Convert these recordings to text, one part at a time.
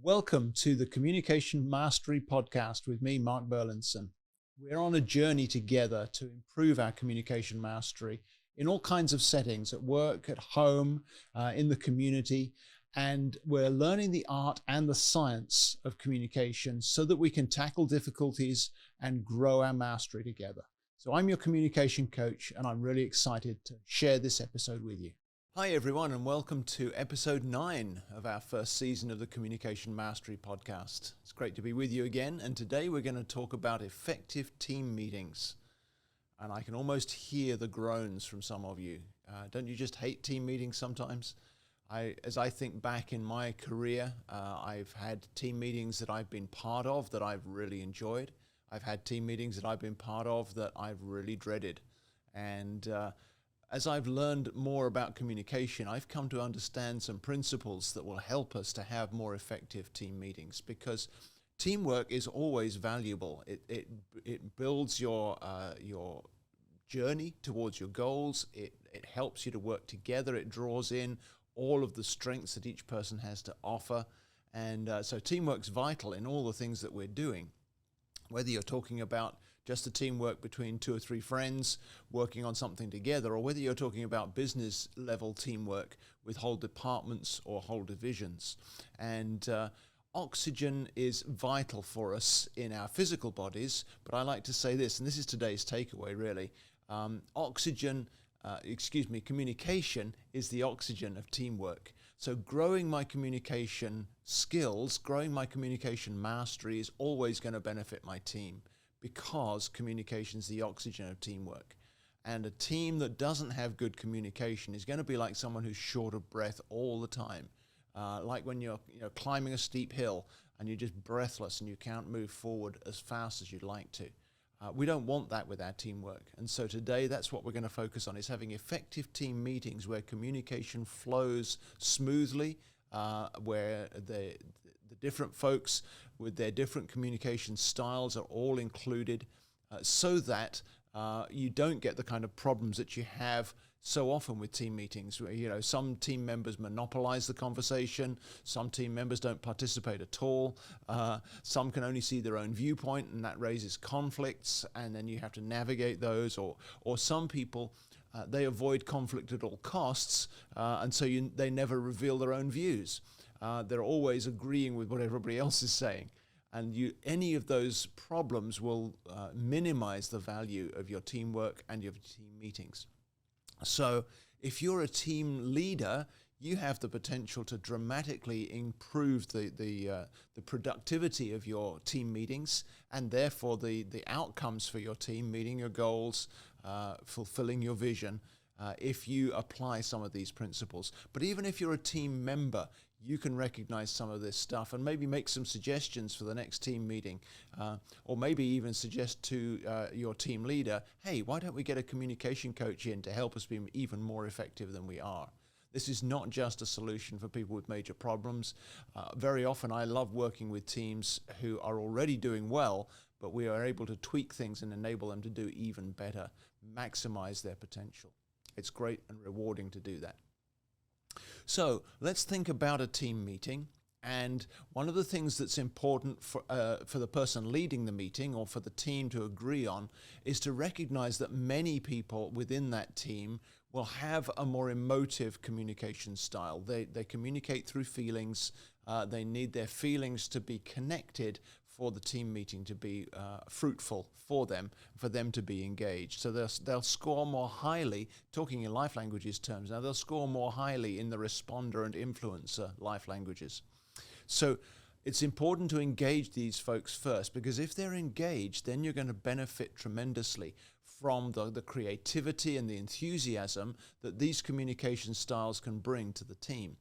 Welcome to the Communication Mastery Podcast with me, Mark Berlinson. We're on a journey together to improve our communication mastery in all kinds of settings, at work, at home, in the community, and we're learning the art and the science of communication so that we can tackle difficulties and grow our mastery together. So I'm your communication coach, and I'm really excited to share this episode with you. Hi everyone, and welcome to episode 9 of our first season of the Communication Mastery Podcast. It's great to be with you again, and today we're going to talk about effective team meetings. And I can almost hear the groans from some of you. Don't you just hate team meetings sometimes? As I think back in my career, I've had team meetings that I've been part of that I've really enjoyed. I've had team meetings that I've been part of that I've really dreaded. And as I've learned more about communication, I've come to understand some principles that will help us to have more effective team meetings, because teamwork is always valuable. It builds your journey towards your goals. It helps you to work together. It draws in all of the strengths that each person has to offer. And so teamwork's vital in all the things that we're doing. Whether you're talking about just a teamwork between 2 or 3 friends working on something together, or whether you're talking about business level teamwork with whole departments or whole divisions. And oxygen is vital for us in our physical bodies, but I like to say this, and this is today's takeaway really, communication is the oxygen of teamwork. So growing my communication skills, growing my communication mastery is always going to benefit my team, because communication is the oxygen of teamwork. And a team that doesn't have good communication is going to be like someone who's short of breath all the time. Like when you're climbing a steep hill and you're just breathless and you can't move forward as fast as you'd like to. We don't want that with our teamwork. And so today that's what we're going to focus on, is having effective team meetings where communication flows smoothly, where the different folks with their different communication styles are all included, so that you don't get the kind of problems that you have so often with team meetings, where some team members monopolize the conversation, some team members don't participate at all, some can only see their own viewpoint, and that raises conflicts, and then you have to navigate those, or some people they avoid conflict at all costs, and so they never reveal their own views. They're always agreeing with what everybody else is saying. And any of those problems will minimize the value of your teamwork and your team meetings. So if you're a team leader, you have the potential to dramatically improve the productivity of your team meetings, and therefore the outcomes for your team, meeting your goals, fulfilling your vision, if you apply some of these principles. But even if you're a team member, you can recognize some of this stuff and maybe make some suggestions for the next team meeting, or maybe even suggest to your team leader, hey, why don't we get a communication coach in to help us be even more effective than we are? This is not just a solution for people with major problems. Very often I love working with teams who are already doing well, but we are able to tweak things and enable them to do even better, maximize their potential. It's great and rewarding to do that. So let's think about a team meeting. And one of the things that's important for the person leading the meeting, or for the team to agree on, is to recognize that many people within that team will have a more emotive communication style. They communicate through feelings. They need their feelings to be connected for the team meeting to be fruitful for them to be engaged. So they'll score more highly, talking in life languages terms now, they'll score more highly in the responder and influencer life languages. So it's important to engage these folks first, because if they're engaged, then you're going to benefit tremendously from the creativity and the enthusiasm that these communication styles can bring to the team.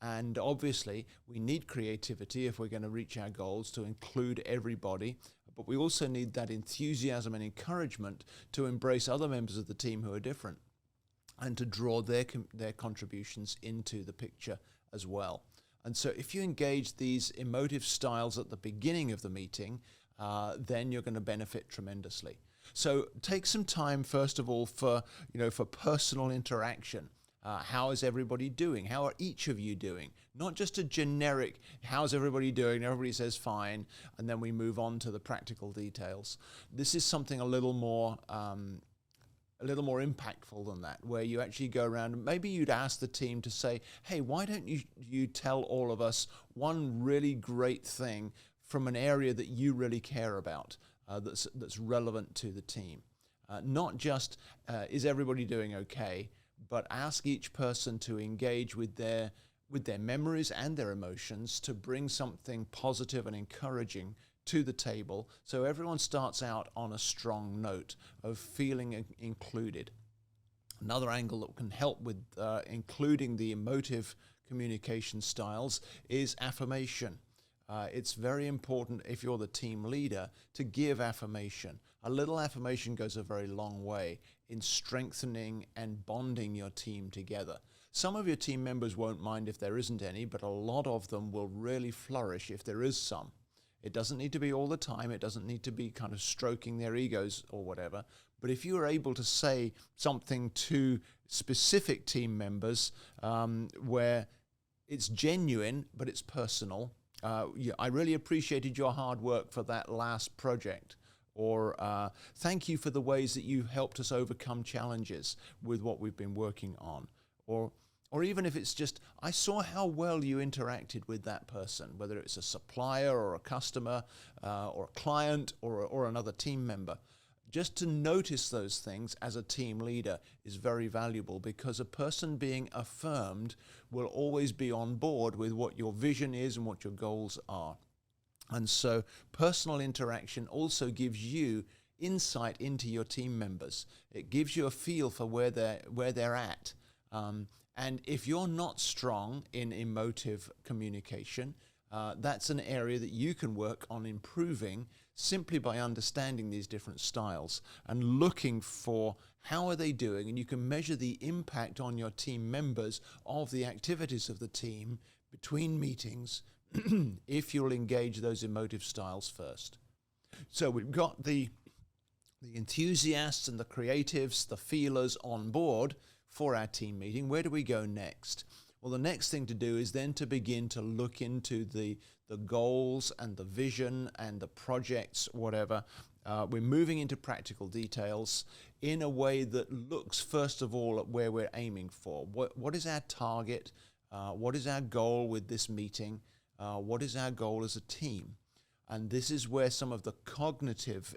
And obviously, we need creativity if we're going to reach our goals, to include everybody. But we also need that enthusiasm and encouragement to embrace other members of the team who are different, and to draw their contributions into the picture as well. And so if you engage these emotive styles at the beginning of the meeting, then you're going to benefit tremendously. So take some time, first of all, for personal interaction. How is everybody doing? How are each of you doing? Not just a generic, how's everybody doing? Everybody says fine, and then we move on to the practical details. This is something a little more impactful than that, where you actually go around. Maybe you'd ask the team to say, hey, why don't you tell all of us one really great thing from an area that you really care about, that's relevant to the team. Not just, is everybody doing okay, but ask each person to engage with their memories and their emotions to bring something positive and encouraging to the table, so everyone starts out on a strong note of feeling included. Another angle that can help with including the emotive communication styles is affirmation. It's very important, if you're the team leader, to give affirmation. A little affirmation goes a very long way in strengthening and bonding your team together. Some of your team members won't mind if there isn't any, but a lot of them will really flourish if there is some. It doesn't need to be all the time. It doesn't need to be kind of stroking their egos or whatever. But if you are able to say something to specific team members where it's genuine, but it's personal, I really appreciated your hard work for that last project. Or thank you for the ways that you helped us overcome challenges with what we've been working on. Or even if it's just, I saw how well you interacted with that person, whether it's a supplier or a customer or a client or another team member. Just to notice those things as a team leader is very valuable, because a person being affirmed will always be on board with what your vision is and what your goals are. And so personal interaction also gives you insight into your team members. It gives you a feel for where they're at. And if you're not strong in emotive communication, that's an area that you can work on improving simply by understanding these different styles and looking for how are they doing. And you can measure the impact on your team members of the activities of the team between meetings if you'll engage those emotive styles first. So we've got the enthusiasts and the creatives, the feelers on board for our team meeting. Where do we go next? Well, the next thing to do is then to begin to look into the goals and the vision and the projects, whatever. We're moving into practical details in a way that looks, first of all, at where we're aiming for. What is our target? What is our goal with this meeting? What is our goal as a team? And this is where some of the cognitive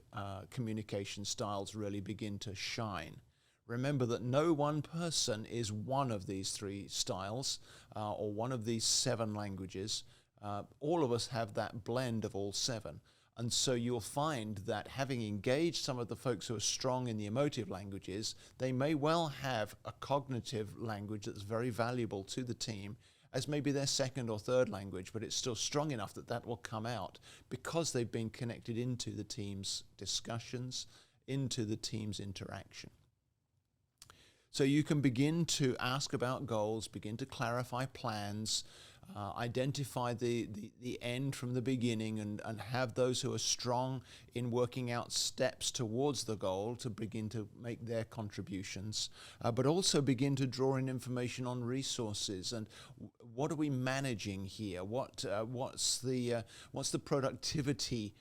communication styles really begin to shine. Remember that no one person is one of these three styles or one of these 7 languages. All of us have that blend of all 7. And so you'll find that having engaged some of the folks who are strong in the emotive languages, they may well have a cognitive language that's very valuable to the team as maybe their second or third language, but it's still strong enough that will come out because they've been connected into the team's discussions, into the team's interaction. So you can begin to ask about goals, begin to clarify plans, identify the end from the beginning, and have those who are strong in working out steps towards the goal to begin to make their contributions, but also begin to draw in information on resources and what are we managing here? What's the productivity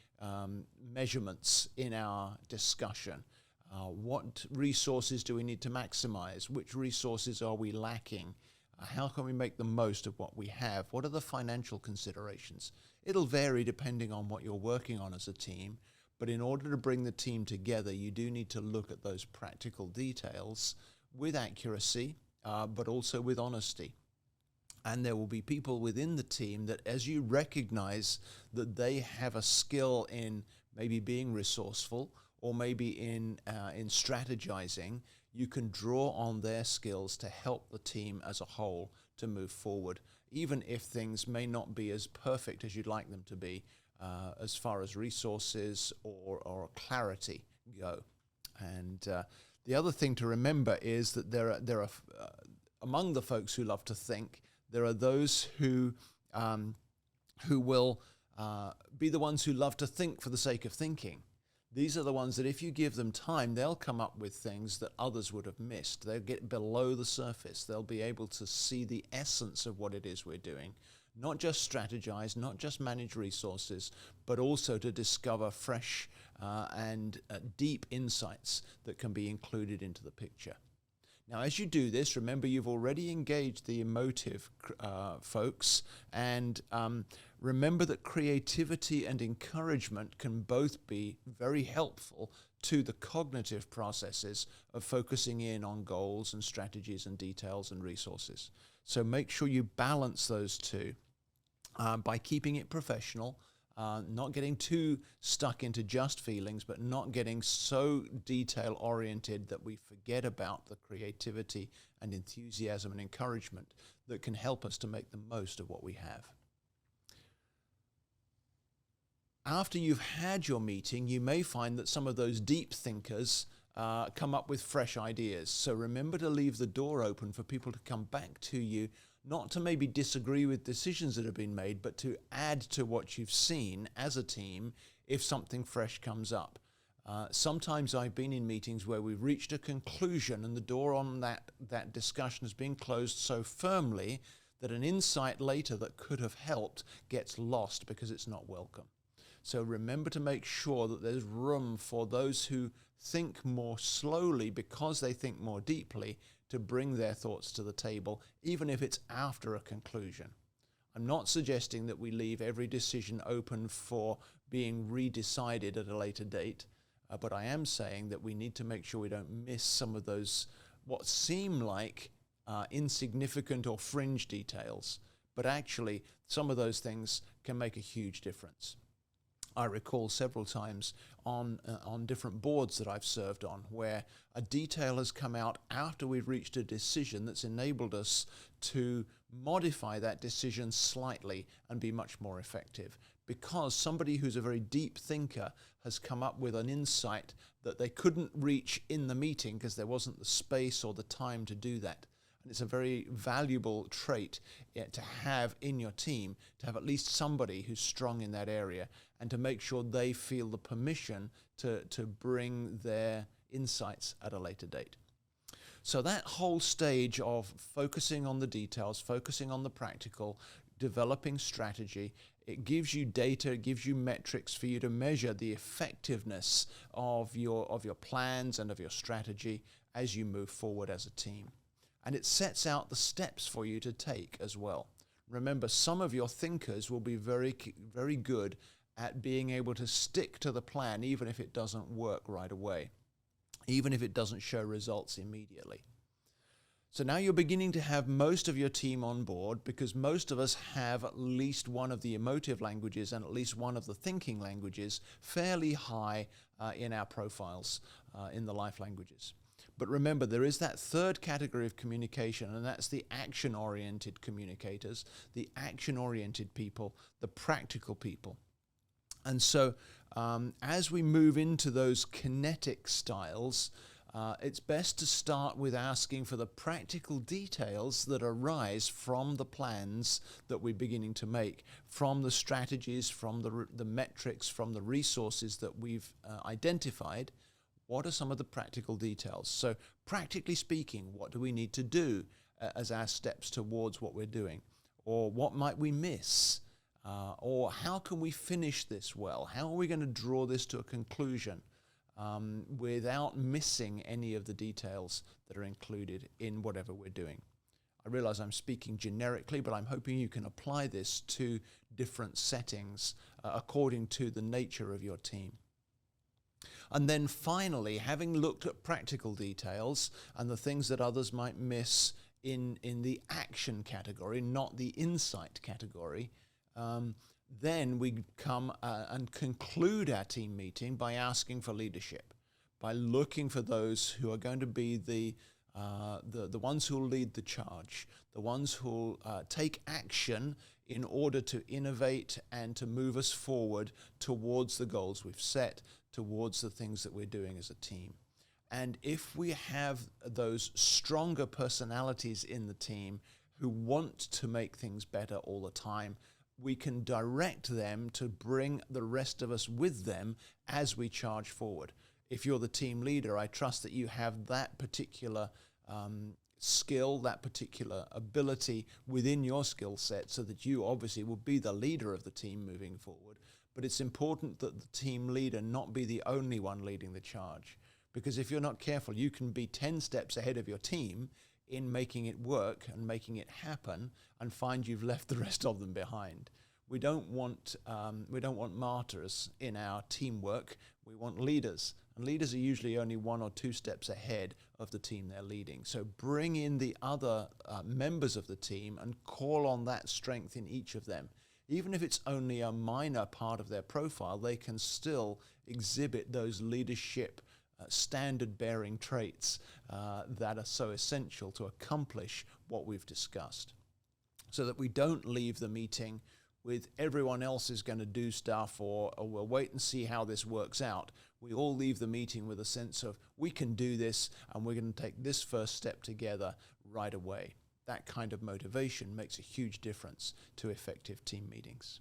measurements in our discussion? What resources do we need to maximize? Which resources are we lacking? How can we make the most of what we have? What are the financial considerations? It'll vary depending on what you're working on as a team, but in order to bring the team together, you do need to look at those practical details with accuracy, but also with honesty. And there will be people within the team that, as you recognize that they have a skill in maybe being resourceful or maybe in strategizing, you can draw on their skills to help the team as a whole to move forward, even if things may not be as perfect as you'd like them to be as far as resources or clarity go. And the other thing to remember is that there are among the folks who love to think, there are those who will be the ones who love to think for the sake of thinking. These are the ones that if you give them time, they'll come up with things that others would have missed. They'll get below the surface. They'll be able to see the essence of what it is we're doing. Not just strategize, not just manage resources, but also to discover fresh and deep insights that can be included into the picture. Now, as you do this, remember you've already engaged the emotive folks, and remember that creativity and encouragement can both be very helpful to the cognitive processes of focusing in on goals and strategies and details and resources. So make sure you balance those two by keeping it professional, not getting too stuck into just feelings, but not getting so detail-oriented that we forget about the creativity and enthusiasm and encouragement that can help us to make the most of what we have. After you've had your meeting, you may find that some of those deep thinkers come up with fresh ideas. So remember to leave the door open for people to come back to you, not to maybe disagree with decisions that have been made, but to add to what you've seen as a team if something fresh comes up. Sometimes I've been in meetings where we've reached a conclusion and the door on that discussion has been closed so firmly that an insight later that could have helped gets lost because it's not welcome. So remember to make sure that there's room for those who think more slowly because they think more deeply to bring their thoughts to the table, even if it's after a conclusion. I'm not suggesting that we leave every decision open for being redecided at a later date, but I am saying that we need to make sure we don't miss some of those what seem like insignificant or fringe details, but actually some of those things can make a huge difference. I recall several times on different boards that I've served on where a detail has come out after we've reached a decision that's enabled us to modify that decision slightly and be much more effective, because somebody who's a very deep thinker has come up with an insight that they couldn't reach in the meeting because there wasn't the space or the time to do that. And it's a very valuable trait to have in your team, to have at least somebody who's strong in that area and to make sure they feel the permission to bring their insights at a later date. So that whole stage of focusing on the details, focusing on the practical, developing strategy, it gives you data, it gives you metrics for you to measure the effectiveness of your plans and of your strategy as you move forward as a team. And it sets out the steps for you to take as well. Remember, some of your thinkers will be very, very good at being able to stick to the plan even if it doesn't work right away, even if it doesn't show results immediately. So now you're beginning to have most of your team on board, because most of us have at least one of the emotive languages and at least one of the thinking languages fairly high in our profiles in the life languages. But remember, there is that third category of communication, and that's the action-oriented communicators, the action-oriented people, the practical people. And so as we move into those kinetic styles, it's best to start with asking for the practical details that arise from the plans that we're beginning to make, from the strategies, from the metrics, from the resources that we've identified. What are some of the practical details? So practically speaking, what do we need to do as our steps towards what we're doing? Or what might we miss? Or how can we finish this well? How are we going to draw this to a conclusion without missing any of the details that are included in whatever we're doing? I realize I'm speaking generically, but I'm hoping you can apply this to different settings according to the nature of your team. And then finally, having looked at practical details and the things that others might miss in the action category, not the insight category, then we come and conclude our team meeting by asking for leadership, by looking for those who are going to be the ones who will lead the charge, the ones who will take action in order to innovate and to move us forward towards the goals we've set, towards the things that we're doing as a team. And if we have those stronger personalities in the team who want to make things better all the time, we can direct them to bring the rest of us with them as we charge forward. If you're the team leader, I trust that you have that particular skill, that particular ability within your skill set, so that you obviously will be the leader of the team moving forward. But it's important that the team leader not be the only one leading the charge, because if you're not careful, you can be 10 steps ahead of your team in making it work and making it happen, and find you've left the rest of them behind. We don't want martyrs in our teamwork. We want leaders, and leaders are usually only 1 or 2 steps ahead of the team they're leading. So bring in the other members of the team and call on that strength in each of them. Even if it's only a minor part of their profile, they can still exhibit those leadership standard-bearing traits that are so essential to accomplish what we've discussed, so that we don't leave the meeting with everyone else is going to do stuff, or we'll wait and see how this works out. We all leave the meeting with a sense of, we can do this, and we're going to take this first step together right away. That kind of motivation makes a huge difference to effective team meetings.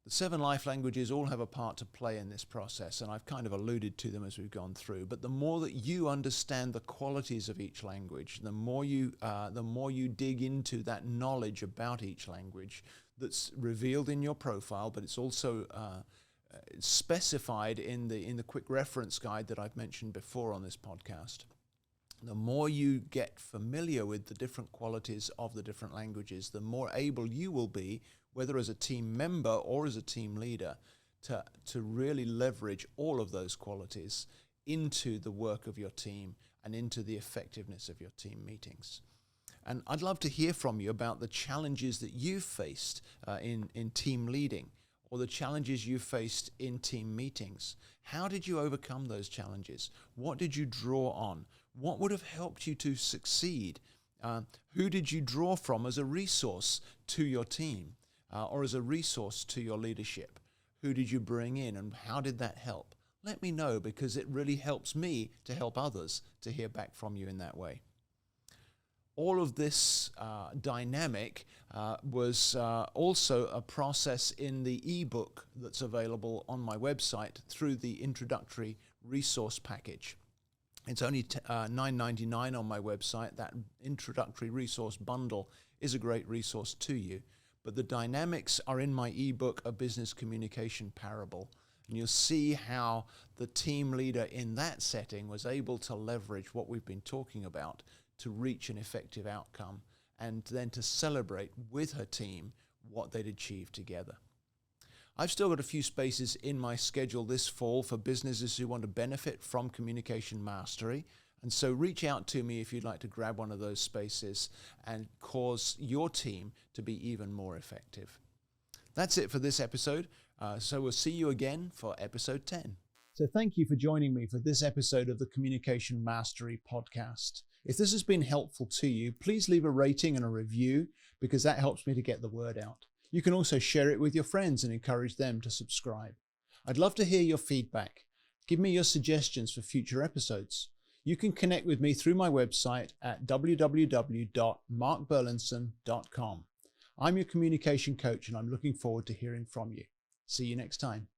The 7 life languages all have a part to play in this process, and I've kind of alluded to them as we've gone through. But the more that you understand the qualities of each language, the more you dig into that knowledge about each language that's revealed in your profile, but it's also specified in the quick reference guide that I've mentioned before on this podcast. The more you get familiar with the different qualities of the different languages, the more able you will be, whether as a team member or as a team leader, to really leverage all of those qualities into the work of your team and into the effectiveness of your team meetings. And I'd love to hear from you about the challenges that you've faced in team leading, or the challenges you faced in team meetings. How did you overcome those challenges? What did you draw on? What would have helped you to succeed? Who did you draw from as a resource to your team or as a resource to your leadership? Who did you bring in, and how did that help? Let me know, because it really helps me to help others to hear back from you in that way. All of this dynamic was also a process in the ebook that's available on my website through the introductory resource package. It's only $9.99 on my website. That introductory resource bundle is a great resource to you. But the dynamics are in my ebook, A Business Communication Parable. And you'll see how the team leader in that setting was able to leverage what we've been talking about to reach an effective outcome, and then to celebrate with her team what they'd achieved together. I've still got a few spaces in my schedule this fall for businesses who want to benefit from communication mastery. And so reach out to me if you'd like to grab one of those spaces and cause your team to be even more effective. That's it for this episode. So we'll see you again for episode 10. So thank you for joining me for this episode of the Communication Mastery Podcast. If this has been helpful to you, please leave a rating and a review, because that helps me to get the word out. You can also share it with your friends and encourage them to subscribe. I'd love to hear your feedback. Give me your suggestions for future episodes. You can connect with me through my website at www.markburlinson.com. I'm your communication coach, and I'm looking forward to hearing from you. See you next time.